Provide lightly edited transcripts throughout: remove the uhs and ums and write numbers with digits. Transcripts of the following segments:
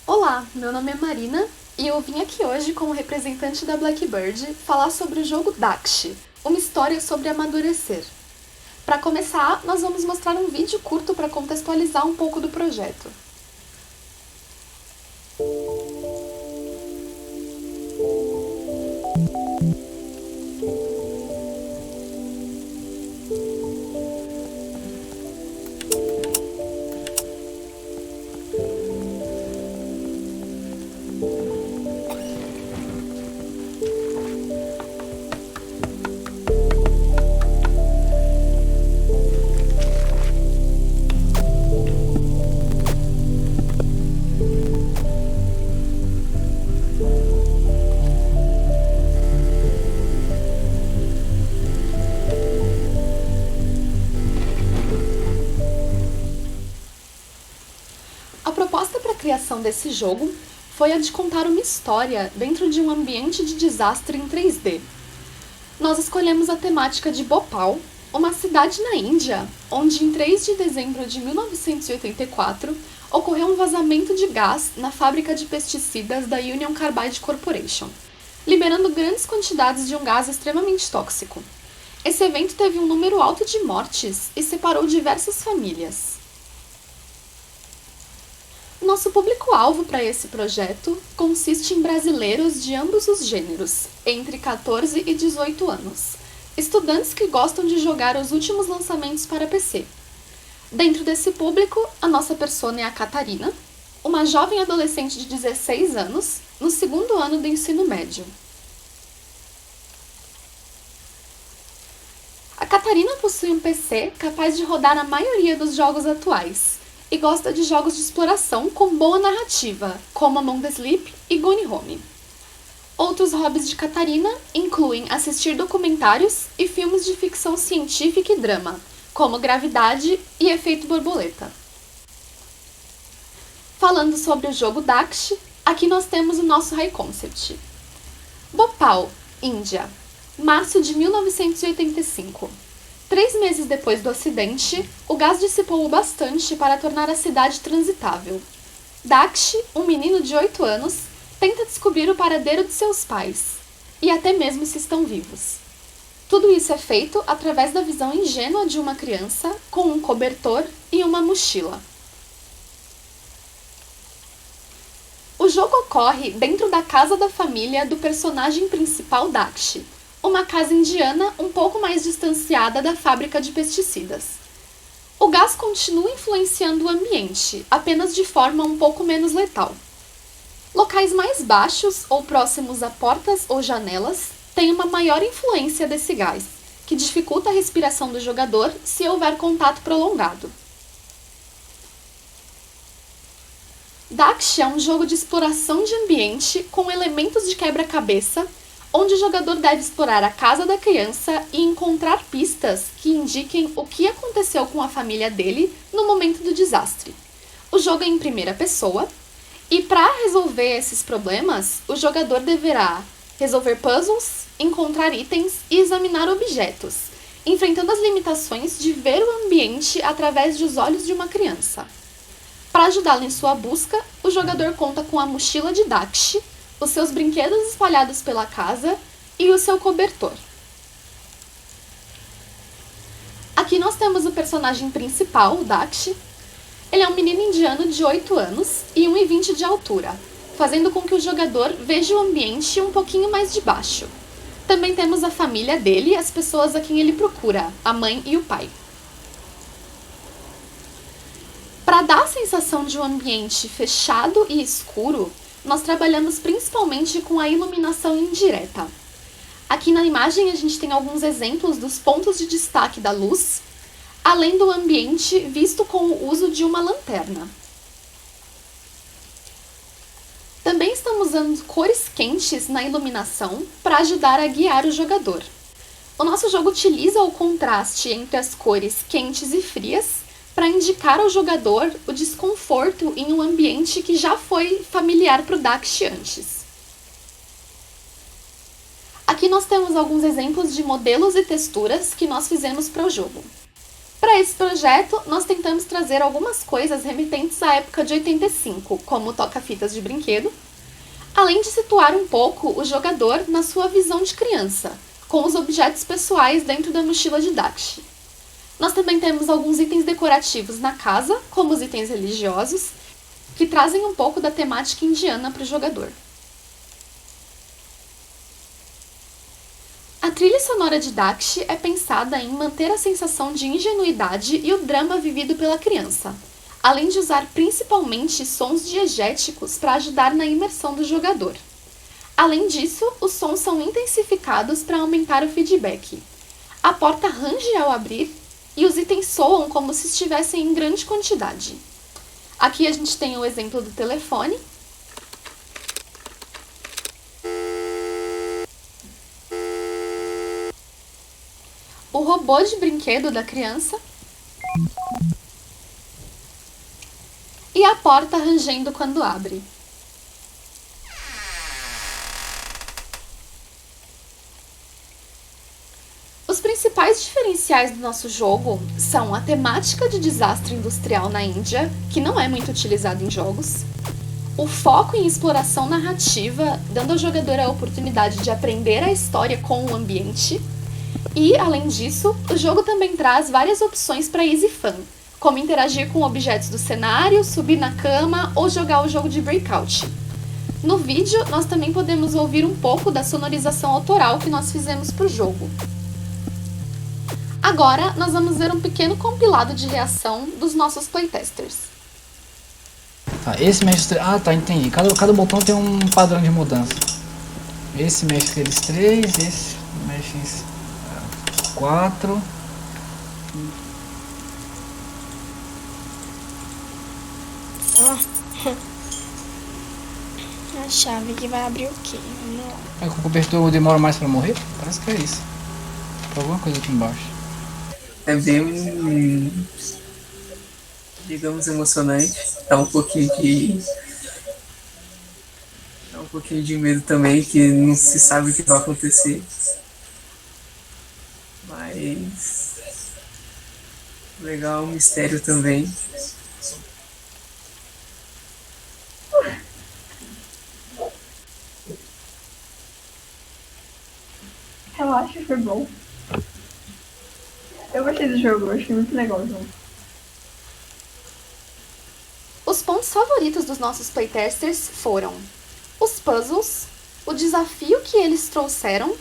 Olá, meu nome é Marina e eu vim aqui hoje como representante da Blackbird falar sobre o jogo Dakshi, uma história sobre amadurecer. Para começar, nós vamos mostrar um vídeo curto para contextualizar um pouco do projeto. A proposta para a criação desse jogo foi a de contar uma história dentro de um ambiente de desastre em 3D. Nós escolhemos a temática de Bhopal, uma cidade na Índia, onde em 3 de dezembro de 1984 ocorreu um vazamento de gás na fábrica de pesticidas da Union Carbide Corporation, liberando grandes quantidades de um gás extremamente tóxico. Esse evento teve um número alto de mortes e separou diversas famílias. Nosso público-alvo para esse projeto consiste em brasileiros de ambos os gêneros, entre 14 e 18 anos, estudantes que gostam de jogar os últimos lançamentos para PC. Dentro desse público, a nossa persona é a Catarina, uma jovem adolescente de 16 anos, no segundo ano do ensino médio. A Catarina possui um PC capaz de rodar a maioria dos jogos atuais, e gosta de jogos de exploração com boa narrativa, como Among the Sleep e Gone Home. Outros hobbies de Catarina incluem assistir documentários e filmes de ficção científica e drama, como Gravidade e Efeito Borboleta. Falando sobre o jogo Dakshi, aqui nós temos o nosso high concept. Bhopal, Índia, março de 1985. 3 meses depois do acidente, o gás dissipou o bastante para tornar a cidade transitável. Dakshi, um menino de 8 anos, tenta descobrir o paradeiro de seus pais, e até mesmo se estão vivos. Tudo isso é feito através da visão ingênua de uma criança com um cobertor e uma mochila. O jogo ocorre dentro da casa da família do personagem principal Dakshi, uma casa indiana um pouco mais distanciada da fábrica de pesticidas. O gás continua influenciando o ambiente, apenas de forma um pouco menos letal. Locais mais baixos ou próximos a portas ou janelas têm uma maior influência desse gás, que dificulta a respiração do jogador se houver contato prolongado. Dakshi é um jogo de exploração de ambiente com elementos de quebra-cabeça, onde o jogador deve explorar a casa da criança e encontrar pistas que indiquem o que aconteceu com a família dele no momento do desastre. O jogo é em primeira pessoa, e para resolver esses problemas, o jogador deverá resolver puzzles, encontrar itens e examinar objetos, enfrentando as limitações de ver o ambiente através dos olhos de uma criança. Para ajudá-lo em sua busca, o jogador conta com a mochila de Dakshi, os seus brinquedos espalhados pela casa e o seu cobertor. Aqui nós temos o personagem principal, o Dakshi. Ele é um menino indiano de 8 anos e 1,20 de altura, fazendo com que o jogador veja o ambiente um pouquinho mais de baixo. Também temos a família dele e as pessoas a quem ele procura, a mãe e o pai. Para dar a sensação de um ambiente fechado e escuro, nós trabalhamos principalmente com a iluminação indireta. Aqui na imagem a gente tem alguns exemplos dos pontos de destaque da luz, além do ambiente visto com o uso de uma lanterna. Também estamos usando cores quentes na iluminação para ajudar a guiar o jogador. O nosso jogo utiliza o contraste entre as cores quentes e frias para indicar ao jogador o desconforto em um ambiente que já foi familiar para o Dakshi antes. Aqui nós temos alguns exemplos de modelos e texturas que nós fizemos para o jogo. Para esse projeto, nós tentamos trazer algumas coisas remetentes à época de 85, como toca-fitas de brinquedo, além de situar um pouco o jogador na sua visão de criança, com os objetos pessoais dentro da mochila de Dakshi. Nós também temos alguns itens decorativos na casa, como os itens religiosos, que trazem um pouco da temática indiana para o jogador. A trilha sonora de Dakshi é pensada em manter a sensação de ingenuidade e o drama vivido pela criança, além de usar principalmente sons diegéticos para ajudar na imersão do jogador. Além disso, os sons são intensificados para aumentar o feedback. A porta range ao abrir e os itens soam como se estivessem em grande quantidade. Aqui a gente tem o exemplo do telefone. O robô de brinquedo da criança. E a porta rangendo quando abre. Os principais diferenciais do nosso jogo são a temática de desastre industrial na Índia, que não é muito utilizada em jogos, o foco em exploração narrativa, dando ao jogador a oportunidade de aprender a história com o ambiente, e, além disso, o jogo também traz várias opções para easy fun, como interagir com objetos do cenário, subir na cama ou jogar o jogo de Breakout. No vídeo, nós também podemos ouvir um pouco da sonorização autoral que nós fizemos para o jogo. Agora, nós vamos ver um pequeno compilado de reação dos nossos playtesters. Tá, esse mexe... Ah, tá, entendi. Cada botão tem um padrão de mudança. Esse mexe com eles 3, esse mexe em 4. A chave que vai abrir o quê? Vamos lá. É que o cobertor demora mais pra morrer? Parece que é isso. Tem alguma coisa aqui embaixo. É bem, digamos, emocionante. Dá um pouquinho de medo também, que não se sabe o que vai acontecer. Mas legal, um mistério também. Relaxa, foi bom. Eu gostei do jogo, eu achei muito legal o jogo. Os pontos favoritos dos nossos playtesters foram os puzzles, o desafio que eles trouxeram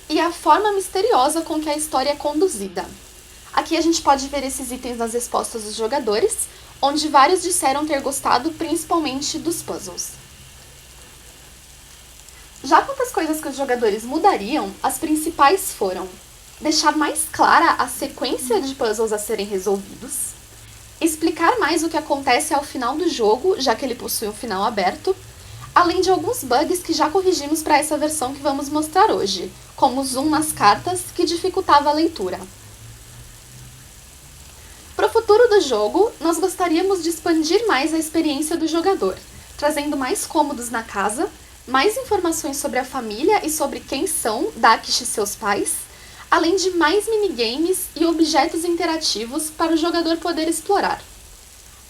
e a forma misteriosa com que a história é conduzida. Aqui a gente pode ver esses itens nas respostas dos jogadores, onde vários disseram ter gostado principalmente dos puzzles. Já quanto às coisas que os jogadores mudariam, as principais foram deixar mais clara a sequência de puzzles a serem resolvidos, explicar mais o que acontece ao final do jogo, já que ele possui um final aberto, além de alguns bugs que já corrigimos para essa versão que vamos mostrar hoje, como o zoom nas cartas, que dificultava a leitura. Para o futuro do jogo, nós gostaríamos de expandir mais a experiência do jogador, trazendo mais cômodos na casa, mais informações sobre a família e sobre quem são Dakshi e seus pais, além de mais minigames e objetos interativos para o jogador poder explorar.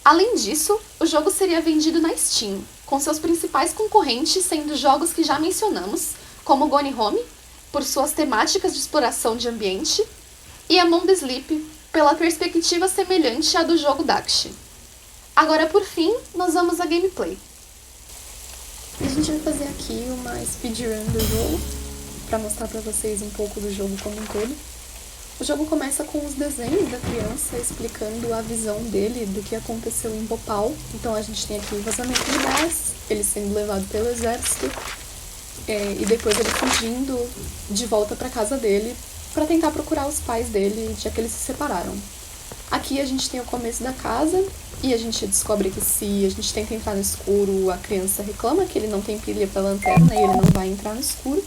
Além disso, o jogo seria vendido na Steam, com seus principais concorrentes sendo jogos que já mencionamos, como Gone Home, por suas temáticas de exploração de ambiente, e Among the Sleep, pela perspectiva semelhante à do jogo Dakshi. Agora, por fim, nós vamos à gameplay. A gente vai fazer aqui uma speedrun do jogo, para mostrar para vocês um pouco do jogo como um todo. O jogo começa com os desenhos da criança explicando a visão dele do que aconteceu em Bhopal. Então a gente tem aqui o vazamento de gás, ele sendo levado pelo exército, e depois ele fugindo de volta para casa dele para tentar procurar os pais dele, já que eles se separaram. Aqui a gente tem o começo da casa e a gente descobre que se a gente tenta entrar no escuro, a criança reclama que ele não tem pilha para lanterna e ele não vai entrar no escuro.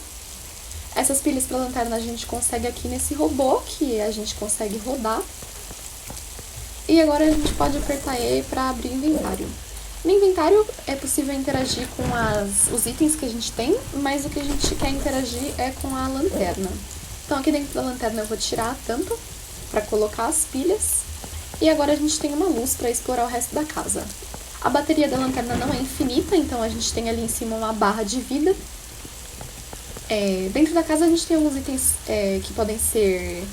Essas pilhas para lanterna a gente consegue aqui nesse robô, que a gente consegue rodar. E agora a gente pode apertar E para abrir o inventário. No inventário é possível interagir com os itens que a gente tem, mas o que a gente quer interagir é com a lanterna. Então aqui dentro da lanterna eu vou tirar a tampa para colocar as pilhas. E agora a gente tem uma luz para explorar o resto da casa. A bateria da lanterna não é infinita, então a gente tem ali em cima uma barra de vida. Dentro da casa a gente tem alguns itens que podem ser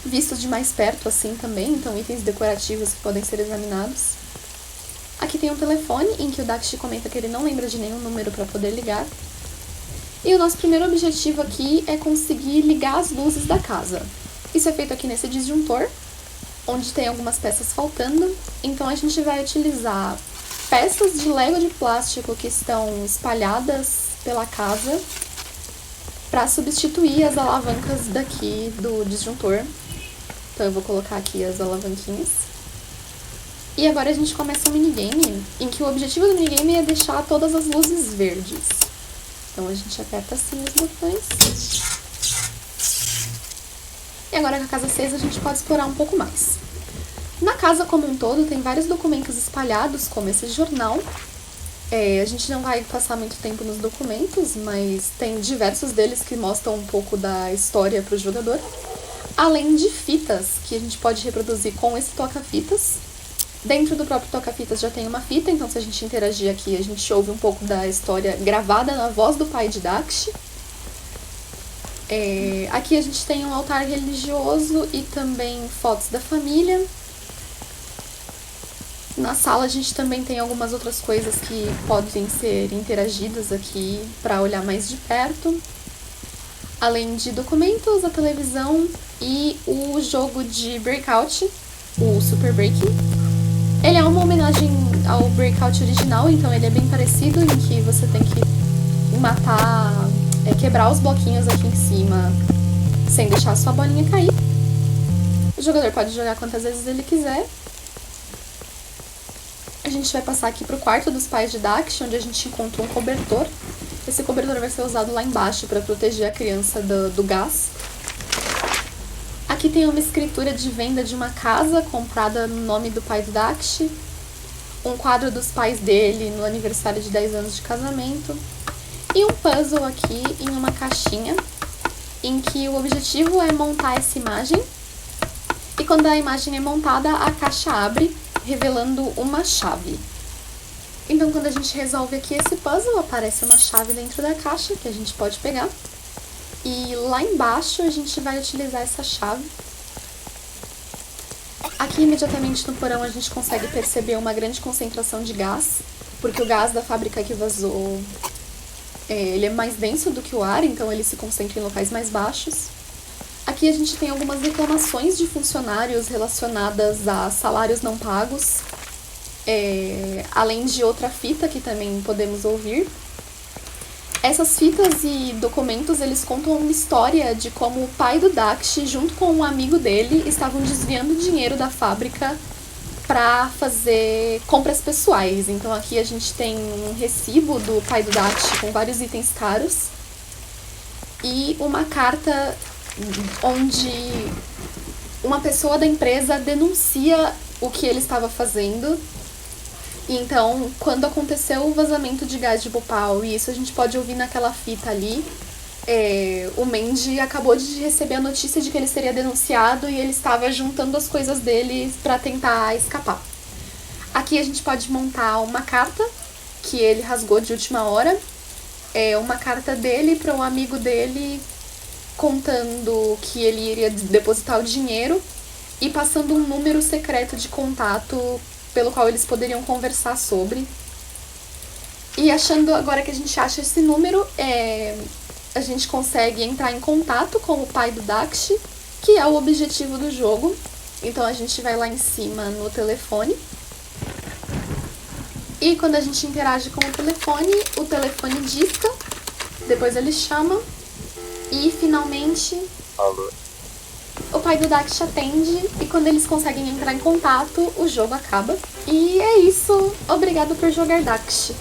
vistos de mais perto assim também, então itens decorativos que podem ser examinados. Aqui tem um telefone em que o Dakshi comenta que ele não lembra de nenhum número para poder ligar. E o nosso primeiro objetivo aqui é conseguir ligar as luzes da casa. Isso é feito aqui nesse disjuntor, onde tem algumas peças faltando. Então a gente vai utilizar peças de Lego de plástico que estão espalhadas pela casa para substituir as alavancas daqui do disjuntor. Então eu vou colocar aqui as alavanquinhas. E agora a gente começa um minigame, em que o objetivo do minigame é deixar todas as luzes verdes. Então a gente aperta assim os botões. E agora com a casa acesa a gente pode explorar um pouco mais. Na casa como um todo tem vários documentos espalhados, como esse jornal. A gente não vai passar muito tempo nos documentos, mas tem diversos deles que mostram um pouco da história para o jogador. Além de fitas, que a gente pode reproduzir com esse toca-fitas. Dentro do próprio toca-fitas já tem uma fita, então se a gente interagir aqui, a gente ouve um pouco da história gravada na voz do pai de Dakshi. Aqui a gente tem um altar religioso e também fotos da família. Na sala a gente também tem algumas outras coisas que podem ser interagidas aqui para olhar mais de perto. Além de documentos, a televisão e o jogo de Breakout, o Super Breaking. Ele é uma homenagem ao Breakout original, então ele é bem parecido, em que você tem que quebrar os bloquinhos aqui em cima sem deixar a sua bolinha cair. O jogador pode jogar quantas vezes ele quiser. A gente vai passar aqui pro quarto dos pais de Dakshi, onde a gente encontra um cobertor. Esse cobertor vai ser usado lá embaixo para proteger a criança do gás. Aqui tem uma escritura de venda de uma casa comprada no nome do pai do Dakshi. Um quadro dos pais dele no aniversário de 10 anos de casamento. E um puzzle aqui em uma caixinha, em que o objetivo é montar essa imagem. E quando a imagem é montada, a caixa abre, revelando uma chave. Então quando a gente resolve aqui esse puzzle, aparece uma chave dentro da caixa que a gente pode pegar. E lá embaixo a gente vai utilizar essa chave. Aqui imediatamente no porão a gente consegue perceber uma grande concentração de gás, porque o gás da fábrica que vazou, ele é mais denso do que o ar, então ele se concentra em locais mais baixos. Aqui a gente tem algumas reclamações de funcionários relacionadas a salários não pagos, além de outra fita que também podemos ouvir. Essas fitas e documentos, eles contam uma história de como o pai do Dakshi, junto com um amigo dele, estavam desviando dinheiro da fábrica para fazer compras pessoais. Então aqui a gente tem um recibo do pai do Dakshi com vários itens caros e uma carta onde uma pessoa da empresa denuncia o que ele estava fazendo. Então, quando aconteceu o vazamento de gás de Bhopal, e isso a gente pode ouvir naquela fita ali, o Mandy acabou de receber a notícia de que ele seria denunciado e ele estava juntando as coisas dele para tentar escapar. Aqui a gente pode montar uma carta que ele rasgou de última hora, uma carta dele para um amigo dele contando que ele iria depositar o dinheiro e passando um número secreto de contato pelo qual eles poderiam conversar sobre. E achando, agora que a gente acha esse número, a gente consegue entrar em contato com o pai do Dakshi, que é o objetivo do jogo. Então a gente vai lá em cima no telefone. E quando a gente interage com o telefone disca, depois ele chama e finalmente Alô. o pai do Dakshi atende e quando eles conseguem entrar em contato, o jogo acaba. E é isso. Obrigado por jogar Dakshi.